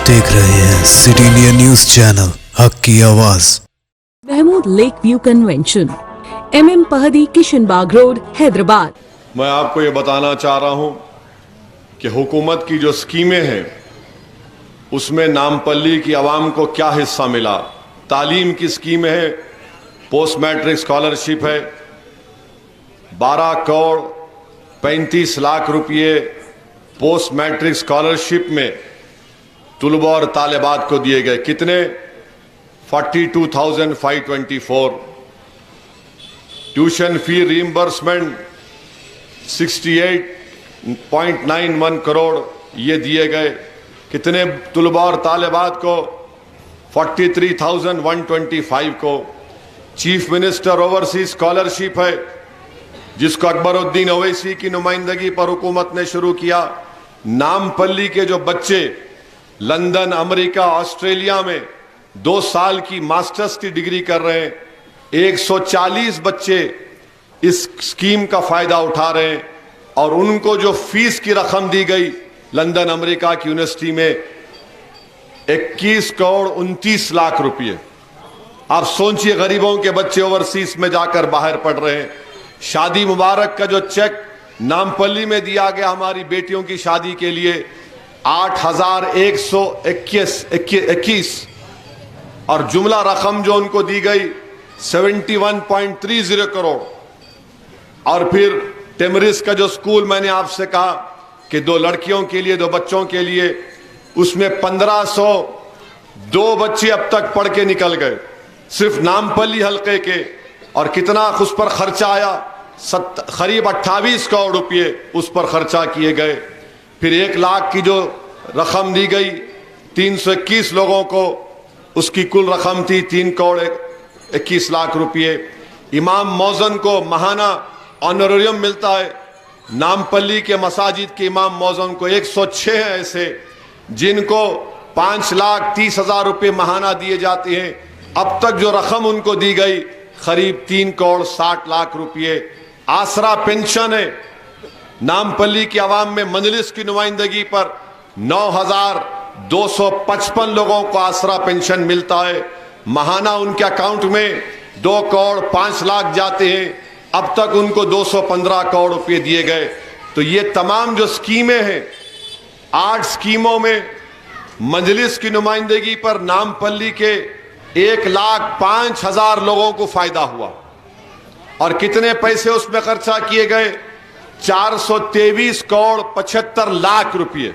देख रहे हैं सिटी इंडिया न्यूज चैनल, हक की आवाज। Mahmood lake view convention, MM Pahadi, Kishanbagh road, Hyderabad. मैं आपको ये बताना चाह रहा हूं कि हुकूमत की जो स्कीमें हैं उसमें नामपल्ली की आवाम को क्या हिस्सा मिला। तालीम की स्कीम है, पोस्ट मैट्रिक स्कॉलरशिप है, 12 करोड़ 35 लाख रुपये पोस्ट मैट्रिक स्कॉलरशिप में तुलबा और तालिबात को दिए गए। कितने? 42,524। ट्यूशन फी रीइंबर्समेंट 68.91 करोड़ ये दिए गए। कितने तुलबा और तालिबात को? 43,125 को। चीफ मिनिस्टर ओवरसीज स्कॉलरशिप है जिसको अकबरुद्दीन ओवैसी की नुमाइंदगी पर हुकूमत ने शुरू किया। नामपल्ली के जो बच्चे लंदन, अमेरिका, ऑस्ट्रेलिया में 2 साल की मास्टर्स की डिग्री कर रहे हैं, 140 बच्चे इस स्कीम का फायदा उठा रहे हैं और उनको जो फीस की रकम दी गई लंदन अमेरिका की यूनिवर्सिटी में 21 करोड़ 29 लाख रुपये। आप सोचिए, गरीबों के बच्चे ओवरसीज में जाकर बाहर पढ़ रहे हैं। शादी मुबारक का जो चेक नामपल्ली में दिया गया हमारी बेटियों की शादी के लिए 8,121 और जुमला रकम जो उनको दी गई 71.30 करोड़। और फिर टेमरिस का जो स्कूल मैंने आपसे कहा कि 2 लड़कियों के लिए, 2 बच्चों के लिए, उसमें 1502 बच्चे अब तक पढ़ के निकल गए सिर्फ नामपल्ली हल्के के। और कितना उस पर खर्चा आया? करीब 28 करोड़ रुपये उस पर खर्चा किए गए। फिर 1 लाख की जो रकम दी गई 321 लोगों को, उसकी कुल रकम थी 3 करोड़ 21 लाख रुपये। इमाम मौजन को माहाना ऑनरेरियम मिलता है। नामपल्ली के मसाजिद के इमाम मौजन को 106 हैं ऐसे जिनको 5,30,000 रुपये माहाना दिए जाते हैं। अब तक जो रकम उनको दी गई करीब 3 करोड़ 60 लाख रुपये। आसरा पेंशन है, नामपल्ली की आवाम में मजलिस की नुमाइंदगी पर 9,255 लोगों को आसरा पेंशन मिलता है। माहाना उनके अकाउंट में 2 करोड़ 5 लाख जाते हैं। अब तक उनको 215 करोड़ रुपए दिए गए। तो ये तमाम जो स्कीमें हैं, 8 स्कीमों में मजलिस की नुमाइंदगी पर नामपल्ली के 1,05,000 लोगों को फायदा हुआ। और कितने पैसे उसमें खर्चा किए गए? 423 करोड़ 75 लाख रुपए।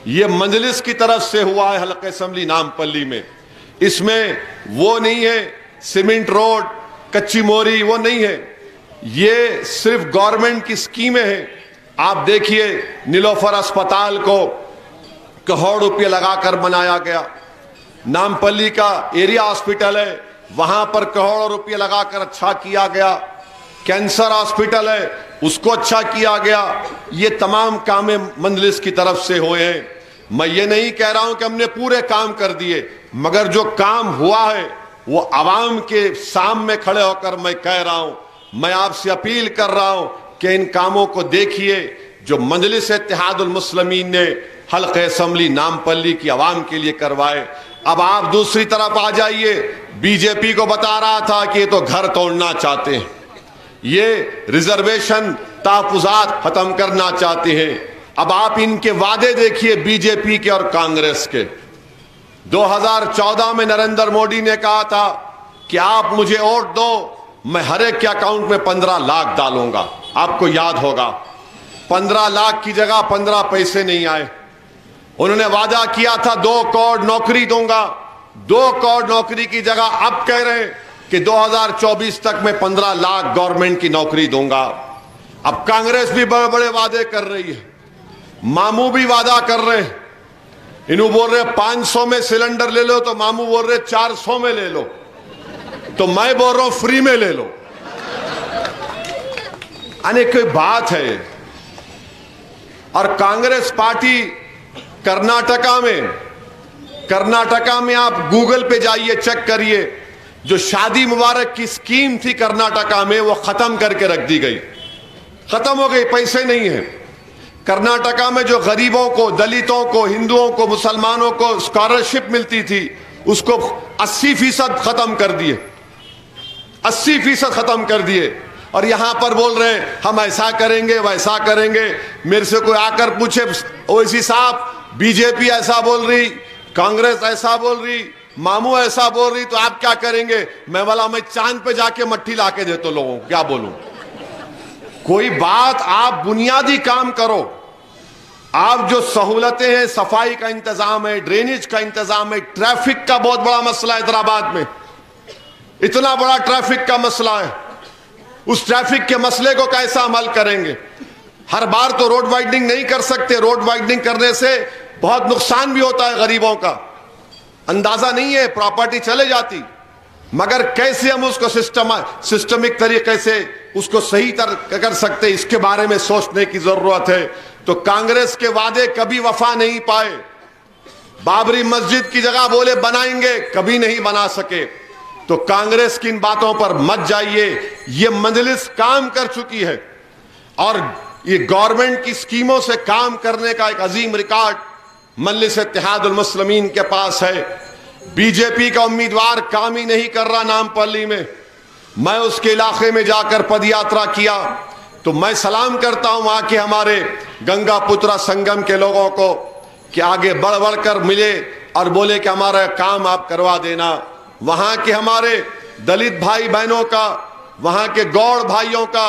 ये मजलिस की तरफ से हुआ है हल्का असेंबली नामपल्ली में। इसमें वो नहीं है सीमेंट रोड, कच्ची मोरी, वो नहीं है। ये सिर्फ गवर्नमेंट की स्कीमें हैं। आप देखिए, नीलोफर अस्पताल को करोड़ रुपये लगाकर बनाया गया। नामपल्ली का एरिया हॉस्पिटल है, वहां पर करोड़ों रुपये लगाकर अच्छा किया गया। कैंसर हॉस्पिटल है, उसको अच्छा किया गया। ये तमाम काम मजलिस की तरफ से हुए हैं। मैं ये नहीं कह रहा हूं कि हमने पूरे काम कर दिए, मगर जो काम हुआ है वो आवाम के सामने खड़े होकर मैं कह रहा हूं। मैं आपसे अपील कर रहा हूं कि इन कामों को देखिए जो मजलिस इत्तेहादुल मुस्लिमीन ने हल्का असेंबली नामपल्ली की आवाम के लिए करवाए। अब आप दूसरी तरफ आ जाइए, बीजेपी को बता रहा था कि ये तो घर तोड़ना चाहते हैं, ये रिजर्वेशन तहफुजात खत्म करना चाहते हैं। अब आप इनके वादे देखिए बीजेपी के और कांग्रेस के। 2014 में नरेंद्र मोदी ने कहा था कि आप मुझे वोट दो, मैं हर एक के अकाउंट में 15 लाख डालूंगा। आपको याद होगा, 15 लाख की जगह 15 पैसे नहीं आए। उन्होंने वादा किया था 2 करोड़ नौकरी दूंगा। 2 करोड़ नौकरी की जगह अब कह रहे हैं कि 2024 तक मैं 15 लाख गवर्नमेंट की नौकरी दूंगा। अब कांग्रेस भी बड़े बड़े वादे कर रही है, मामू भी वादा कर रहे हैं। इन्हों बोल रहे 500 में सिलेंडर ले लो, तो मामू बोल रहे 400 में ले लो, तो मैं बोल रहा हूं फ्री में ले लो। अनेक कोई बात है। और कांग्रेस पार्टी कर्नाटका में आप गूगल पे जाइए, चेक करिए, जो शादी मुबारक की स्कीम थी कर्नाटका में वो खत्म करके रख दी गई, खत्म हो गई, पैसे नहीं है। कर्नाटका में जो गरीबों को, दलितों को, हिंदुओं को, मुसलमानों को स्कॉलरशिप मिलती थी उसको 80% खत्म कर दिए, 80% खत्म कर दिए। और यहां पर बोल रहे हैं हम ऐसा करेंगे वैसा करेंगे। मेरे से कोई आकर पूछे ओवैसी साहब बीजेपी ऐसा बोल रही, कांग्रेस ऐसा बोल रही, मामू ऐसा बोल रही, तो आप क्या करेंगे? मैं बोला मैं चांद पे जाके मट्टी लाके देता लोगों को, क्या बोलूं। कोई बात, आप बुनियादी काम करो। आप जो सहूलतें हैं, सफाई का इंतजाम है, ड्रेनेज का इंतजाम है, ट्रैफिक का बहुत बड़ा मसला है हैदराबाद में, इतना बड़ा ट्रैफिक का मसला है, उस ट्रैफिक के मसले को कैसा अमल करेंगे? हर बार तो रोड वाइडनिंग नहीं कर सकते, रोड वाइडनिंग करने से बहुत नुकसान भी होता है गरीबों का, अंदाजा नहीं है, प्रॉपर्टी चले जाती। मगर कैसे हम उसको सिस्टमिक तरीके से उसको सही कर सकते, इसके बारे में सोचने की जरूरत है। तो कांग्रेस के वादे कभी वफा नहीं पाए। बाबरी मस्जिद की जगह बोले बनाएंगे, कभी नहीं बना सके। तो कांग्रेस की इन बातों पर मत जाइए, ये मजलिस काम कर चुकी है और ये गवर्नमेंट की स्कीमों से काम करने का एक अजीम रिकॉर्ड मजलिस इत्तेहादुल मुस्लिमीन के पास है। बीजेपी का उम्मीदवार काम ही नहीं कर रहा नामपल्ली में। मैं उसके इलाके में जाकर पदयात्रा किया तो मैं सलाम करता हूं वहां के हमारे गंगा पुत्रा संगम के लोगों को कि आगे बढ़ बढ़कर मिले और बोले कि हमारा काम आप करवा देना। वहां के हमारे दलित भाई बहनों का, वहां के गौड़ भाइयों का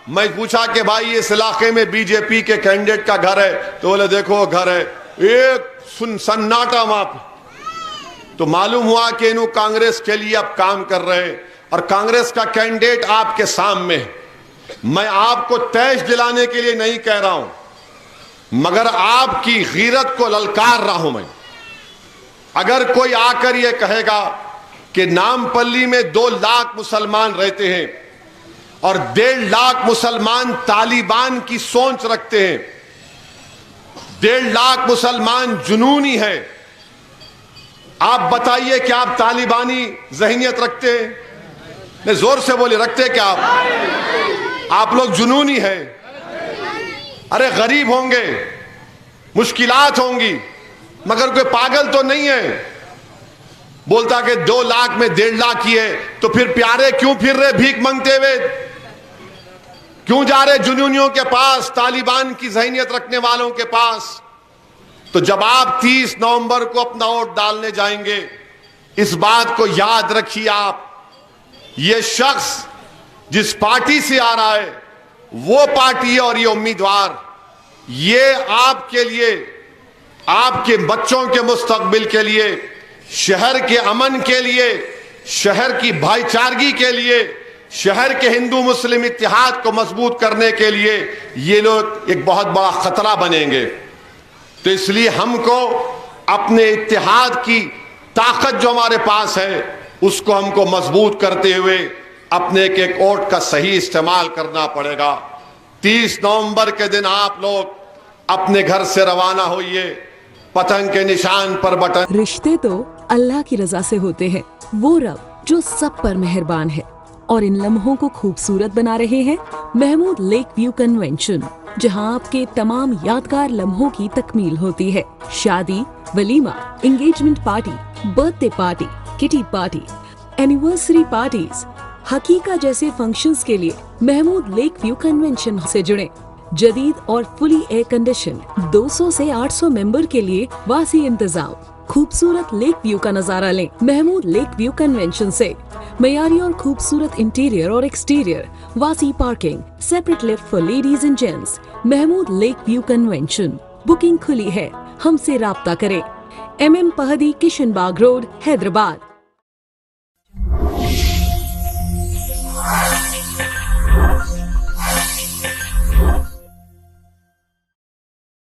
मैं पूछा कि भाई इस इलाके में बीजेपी के कैंडिडेट का घर है? तो बोले देखो घर है। एक सन्नाटा वहां पे। तो मालूम हुआ कि इन्हों कांग्रेस के लिए अब काम कर रहे हैं और कांग्रेस का कैंडिडेट आपके सामने है। मैं आपको तैश दिलाने के लिए नहीं कह रहा हूं, मगर आपकी गीरत को ललकार रहा हूं मैं। अगर कोई आकर यह कहेगा कि नामपल्ली में 2 लाख मुसलमान रहते हैं और 1.5 लाख मुसलमान तालिबान की सोच रखते हैं, 1.5 लाख मुसलमान जुनूनी है, आप बताइए कि आप तालिबानी ज़हनियत रखते हैं? नहीं, जोर से बोले, रखते क्या आप लोग जुनूनी है। अरे गरीब होंगे, मुश्किलात होंगी, मगर कोई पागल तो नहीं है बोलता कि 2 लाख में 1.5 लाख ही है। तो फिर प्यारे क्यों फिर रहे भीख मांगते हुए? क्यों जा रहे जुनूनियों के पास, तालिबान की ज़हनियत रखने वालों के पास? तो जब आप 30 नवंबर को अपना वोट डालने जाएंगे, इस बात को याद रखिए। आप ये शख्स जिस पार्टी से आ रहा है वो पार्टी है और ये उम्मीदवार, ये आपके लिए, आपके बच्चों के मुस्तकबिल के लिए, शहर के अमन के लिए, शहर की भाईचारगी के लिए, शहर के हिंदू मुस्लिम इत्तेहाद को मजबूत करने के लिए ये लोग एक बहुत बड़ा खतरा बनेंगे। तो इसलिए हमको अपने इत्तेहाद की ताकत जो हमारे पास है उसको हमको मजबूत करते हुए अपने एक वोट का सही इस्तेमाल करना पड़ेगा। 30 नवंबर के दिन आप लोग अपने घर से रवाना होइए, पतंग के निशान पर बटन। रिश्ते तो अल्लाह की रजा से होते हैं, वो रब जो सब पर मेहरबान है। और इन लम्हों को खूबसूरत बना रहे हैं महमूद लेक व्यू कन्वेंशन, जहां आपके तमाम यादगार लम्हों की तकमील होती है। शादी, वलीमा, engagement party, birthday party, kitty party, anniversary parties, हकीका जैसे फंक्शंस के लिए महमूद लेक व्यू कन्वेंशन से जुड़े। जदीद और फुली एयर कंडीशन 200 से 800 मेंबर के लिए वासी इंतजाम। खूबसूरत लेक व्यू का नजारा लें महमूद लेक व्यू कन्वेंशन से। मयारी और खूबसूरत इंटीरियर और एक्सटीरियर, वासी parking, separate lift for ladies and gents. Mahmood lake view convention. Booking खुली है, हमसे राब्ता करें। MM Pahadi, Kishan Bagh road, Hyderabad.